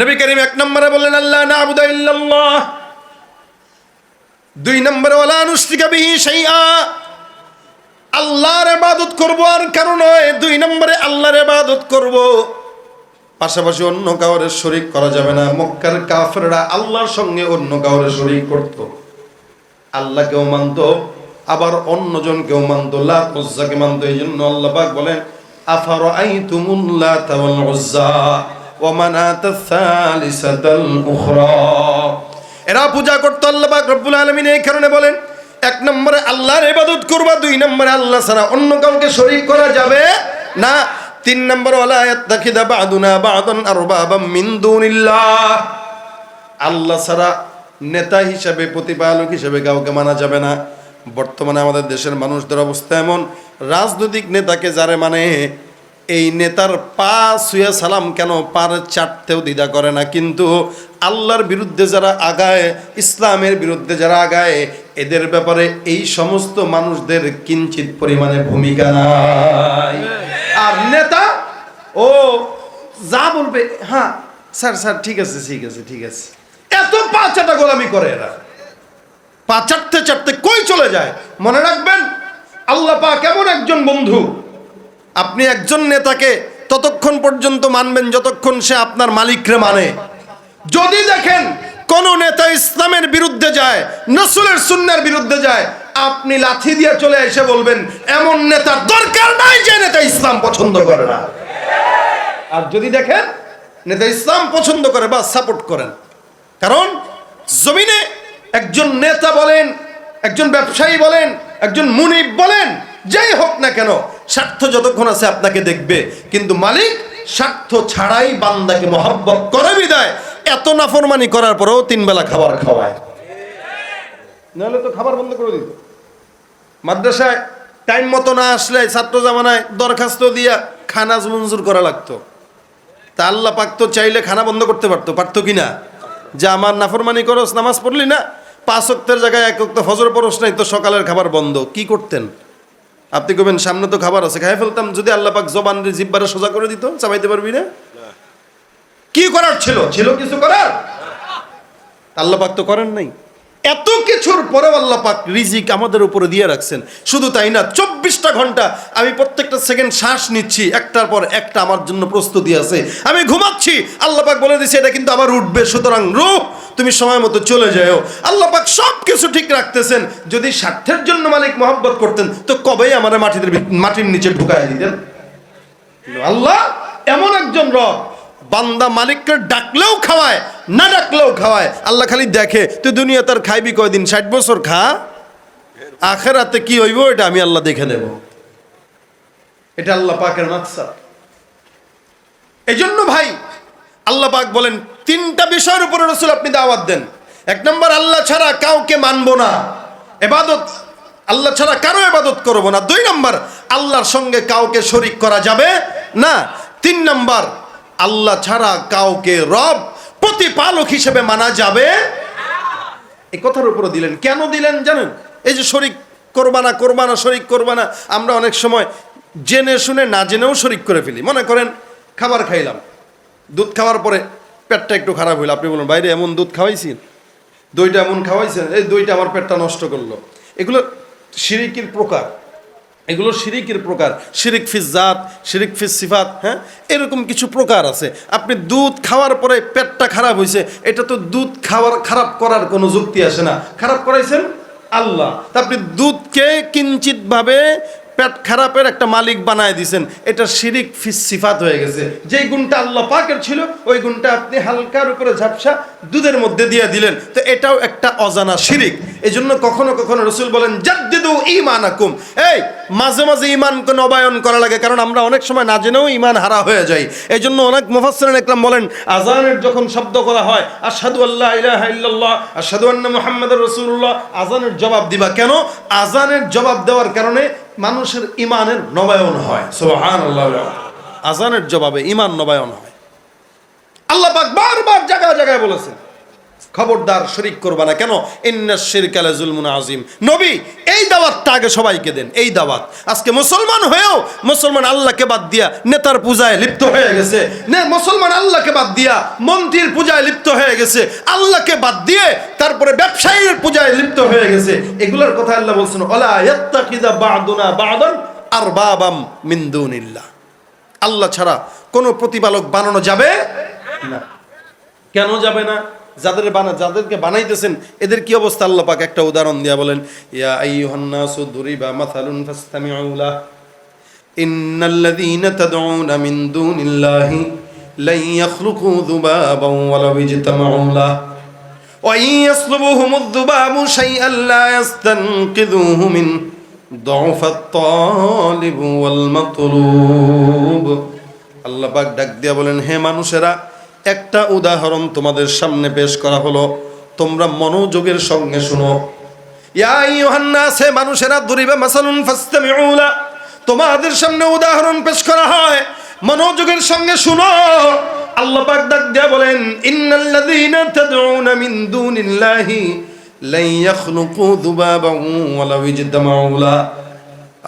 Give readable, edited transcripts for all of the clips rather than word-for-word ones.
নবী করিম এক নম্বরে বললেন আল্লাহ না'বুদু ইল্লাল্লাহ, দুই নম্বরে ওয়ালা নুশরিকা বিহি শাইআ, আল্লাহর ইবাদত করব আর কারো নয়। দুই নম্বরে আল্লাহর ইবাদত করব, পাশাপাশি অন্য কাউরে শরীক করা যাবে না। মক্কার কাফেররা আল্লাহর সঙ্গে অন্য কাউরে শরীক করত, আল্লাহকেও মানত আবার অন্যজনকেও মানত, লাত উজ্জাকে মানত। এই জন্য আল্লাহ পাক বলেন আফারাআইতুমুল লাতা ওয়াল উজ্জা ওয়া মানাতাস সালিসাতাল উখরা, এরা পূজা করত আল্লাহ পাক রব্বুল আলামিন। এই কারণে বলেন এক নম্বরে আল্লাহর ইবাদত করবা, দুই নম্বরে আল্লাহ ছাড়া অন্য কাউকে শরীক করা যাবে না। তিন নম্বর ওয়ালা ইয়াত্তাখিযা বা'দুনা বা'দান আরবাবাম মিন দুনিল্লাহ, আল্লাহ ছাড়া নেতা হিসাবে প্রতিপালক হিসাবে কাউকে মানা যাবে না। বর্তমানে আমাদের দেশের মানুষদের অবস্থা এমন, রাজনৈতিক নেতাকে যারে মানে এই নেতার পা ছুঁয়ে সালাম কেন পার চাটতেও দ্বিধা করে না, কিন্তু আল্লাহর বিরুদ্ধে যারা আগায়, ইসলামের বিরুদ্ধে যারা আগায়, এদের ব্যাপারে এই সমস্ত মানুষদের কিঞ্চিত পরিমাণে ভূমিকা নাই। আর নেতা ও যা বলবে হ্যাঁ স্যার স্যার ঠিক আছে ঠিক আছে ঠিক আছে, এত পা চাটা গোলামি করে এরা, পা চাটতে চাটতে কই চলে যায়। মনে রাখবেন আল্লাহ পাক এমন একজন বন্ধু, আপনি একজন নেতাকে ততক্ষণ পর্যন্ত মানবেন যতক্ষণ সে আপনার মালিকরে মানে। যদি দেখেন কোন নেতা ইসলামের বিরুদ্ধে যায়, রাসূলের সুন্নাহর বিরুদ্ধে যায়, আপনি লাঠি দিয়ে চলে এসে বলবেন এমন নেতার দরকার নাই যে নেতা ইসলাম পছন্দ করে না। আর যদি দেখেন নেতা ইসলাম পছন্দ করে বা সাপোর্ট করেন, কারণ জমিনে একজন নেতা বলেন, একজন ব্যবসায়ী বলেন, একজন মুনিব বলেন, যাই হোক না কেন, স্বার্থ যতক্ষণ আছে আপনাকে দেখবে, কিন্তু মালিক স্বার্থ ছাড়াই বান্দাকে মহব্বত করে বিদায় এত নাফরমানি করার পরেও তিন বেলা খাবার খাওয়ায়, নাহলে তো খাবার বন্ধ করে দিত। মাদ্রাসায় টাইম মতো না আসলে ছাত্র জামানায় দরখাস্ত দিয়া খানা মঞ্জুর করা লাগতো। তা আল্লাহ পাক তো চাইলে খানা বন্ধ করতে পারতো, পারতো কিনা? যে আমার নাফরমানি করস, নামাজ পড়লি না, 5 ওয়াক্তের জায়গায় 1 ওয়াক্ত ফজর পড়স নাই, তো সকালের খাবার বন্ধ। কি করতেন আপনি? কবেন সামনে তো খাবার আছে, খাই ফেলতাম। যদি আল্লাহ পাক জবান জিহ্বারে সোজা করে দিত, চাবাইতে পারবি না। কি করার ছিল? ছিল কিছু করার? আল্লাহ পাক তো করেন নাই। এত কিছুর পরেও আল্লাহ পাক রিজিক আমাদের উপরে দিয়ে রাখছেন। শুধু তাই না, 24টা ঘন্টা আমি প্রত্যেকটা সেকেন্ড শ্বাস নিচ্ছি, একটার পর একটা আমার জন্য প্রস্তুতি আছে। আমি ঘুমাচ্ছি, আল্লাহ পাক বলে দিয়েছে এটা কিন্তু আবার উঠবে, সুতরাং রূহ তুমি সময় মতো চলে যাও। আল্লাহ পাক সব কিছু ঠিক রাখতেছেন। যদি স্বার্থের জন্য মালিক মহব্বত করতেন তো কবেই আমার মাটির নিচে ঢুকায় দিতেন। আল্লাহ এমন একজন রব, বান্দা মালিককে ডাকলেও খাওয়ায়, না ডাকলেও খাওয়ায়। আল্লাহ খালি দেখে তুই দুনিয়া তার খাইবি কয়দিন, 60 বছর খা, আখিরাতে কি হইব এটা আমি আল্লাহ দেখে নেব। এটা আল্লাহ পাকের মাকসাদ। এই জন্য ভাই আল্লাহ পাক বলেন 3টা বিষয়ের উপরে রাসূল আপনি দাওয়াত দেন। 1 নম্বর আল্লাহ ছাড়া কাউকে মানবো না, ইবাদত আল্লাহ ছাড়া কারো ইবাদত করব না। 2 নম্বর আল্লাহর সঙ্গে কাউকে শরীক করা যাবে না। 3 নম্বর আল্লাহ ছাড়া কাউকে রব প্রতিপালক হিসেবে মানা যাবে। এই কথার উপরে দিলেন। কেন দিলেন জানেন? এই যে শরীক করবানা করবানা শরীক করবানা, আমরা অনেক সময় জেনে শুনে না জেনেও শরীক করে ফেলি। মনে করেন খাবার খাইলাম, দুধ খাওয়ার পরে পেটটা একটু খারাপ হইলো, আপনি বলুন বাইরে এমন দুধ খাওয়াইছেন, দইটা এমন খাওয়াইছেন, এই দইটা আমার পেটটা নষ্ট করলো। এগুলো শিরিকের প্রকার, এগুলো শিরিকের প্রকার। শিরিক ফিস জাত, শিরিক ফিস সিফাত, হ্যাঁ এরকম কিছু প্রকার আছে। আপনি দুধ খাওয়ার পরে পেটটা খারাপ হয়েছে, এটা তো দুধ খারাপ করার কোনো যুক্তি আসে না। খারাপ করাইছেন আল্লাহ, তা আপনি দুধকে কিঞ্চিত ভাবে পেট খারাপের একটা মালিক বানায় দিয়েছেন, এটা শিরিক ফিস সিফাত হয়ে গেছে। যেই গুণটা আল্লাহ পাকের ছিল ওই গুণটা আপনি হালকার উপরে ঝাপসা দুধের মধ্যে দিয়ে দিলেন, তো এটাও একটা অজানা শিরিক। এই জন্য কখনো কখনো রাসূল বলেন জাদ্দিদু ঈমানাকুম, এই মাঝে মাঝে ঈমানকে নবায়ন করা লাগে, কারণ আমরা অনেক সময় না জেনেও ঈমান হারা হয়ে যাই। এই জন্য অনেক মুফাসসিরিন একরাম বলেন আযানের যখন শব্দ করা হয় আশহাদু আল্লা ইলাহা ইল্লাল্লাহ আশহাদু আন্না মুহাম্মাদুর রাসূলুল্লাহ, আযানের জবাব দিবা কেন? আযানের জবাব দেওয়ার কারণে মানুষের ঈমানের নবায়ন হয়। সুবহানাল্লাহ, আযানের জবাবে ঈমান নবায়ন হয়। আল্লাহ পাক বারবার জায়গায় জায়গায় বলেছেন। খবরদার শরীক করবা না। কেন? ইন্নাশ শিরকা লাযুলমুন আযীম। নবী এই দাওয়াতটা আগে সবাইকে দেন, এই দাওয়াত। আজকে মুসলমান হয়েও মুসলমান আল্লাহকে বাদ দিয়া নেতার পূজায় লিপ্ত হয়ে গেছে, মুসলমান আল্লাহকে বাদ দিয়া মন্ত্রীর পূজায় লিপ্ত হয়ে গেছে, আল্লাহকে বাদ দিয়ে তারপরে ব্যবসায়ীর পূজায় লিপ্ত হয়ে গেছে। এগুলোর কথা আল্লাহ বলছেন, ওয়ালা ইয়াত্তাখিযা বা'দুনা বা'দান আরবাবাম মিন দুনিল্লাহ। আল্লাহ ছাড়া কোনো প্রতিপালক বানানো যাবে না। কেন যাবে না? যাদেরকে বানাইতেছেন এদের কি অবস্থা? আল্লাহ পাক একটা উদাহরণ দিয়া বলেন, ইয়া আইয়ুহান নাসু দুরিবা মাসালুন ফাসতামিউ লাহ ইন্নাল্লাযীনা তাদউনা মিন দুনিল্লাহি লা ইয়াখলুকু যুবাবান ওয়ালাউ ইজতামাউ লাহ ওয়া ইয়াসলুবুহুমুদ যুবাবু শাইআন লা ইস্তানকিযুহু মিন দুআফাত তালিব ওয়াল মাতলুব। আল্লাহ পাক ডাক দিয়া বলেন, হে মানুষেরা, একটা উদাহরণ তোমাদের সামনে পেশ করা হলো, তোমরা মনোযোগের সঙ্গে শুনো। ইয়া আইয়ুহান নাস, হে মানুষেরা, দুরিবা মাসালুন ফাসতামিউ লা, তোমাদের সামনে উদাহরণ পেশ করা হয়, মনোযোগের সঙ্গে শুনো। আল্লাহ পাক ডাক দিয়া বলেন, ইন্নাল্লাযীনা তাদউনা মিন দুনিল্লাহি লা ইয়াখলুকু যুবাবান ওয়ালাউ ইজতামাউ লা।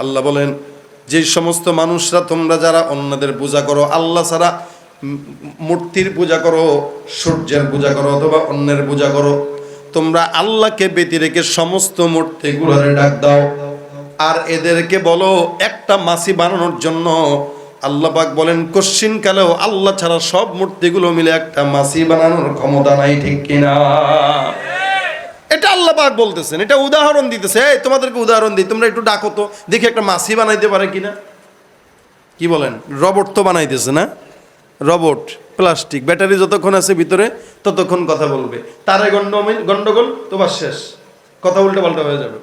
আল্লাহ বলেন, যে সমস্ত মানুষরা, তোমরা যারা অন্যদের পূজা করো, আল্লাহ ছাড়া মূর্তির পূজা করো, সূর্যের পূজা করো অথবা অন্যের পূজা করো, তোমরা আল্লাহকে ব্যতি রেখে সমস্ত মূর্তিগুলোরে ডাক দাও আর এদেরকে বলো একটা মাছি বানানোর জন্য। আল্লাহ পাক বলেন, কশ্চিন কালেও আল্লাহ ছাড়া সব মূর্তিগুলো মিলে একটা মাছি বানানোর ক্ষমতা নাই, ঠিক কিনা? এটা আল্লাহ পাক বলতেছেন, এটা উদাহরণ দিতেছে। এই তোমাদেরকে উদাহরণ দিই, তোমরা একটু ডাকো তো দেখি একটা মাছি বানাইতে পারে কিনা। কি বলেন? রবট তো বানাইতেছে না? রবট, প্লাস্টিক, ব্যাটারি যতক্ষণ আছে ভিতরে ততক্ষণ কথা বলবে, তারে গন্ডগোল তো বা শেষ, কথা উল্টো পাল্টা হয়ে যাবে।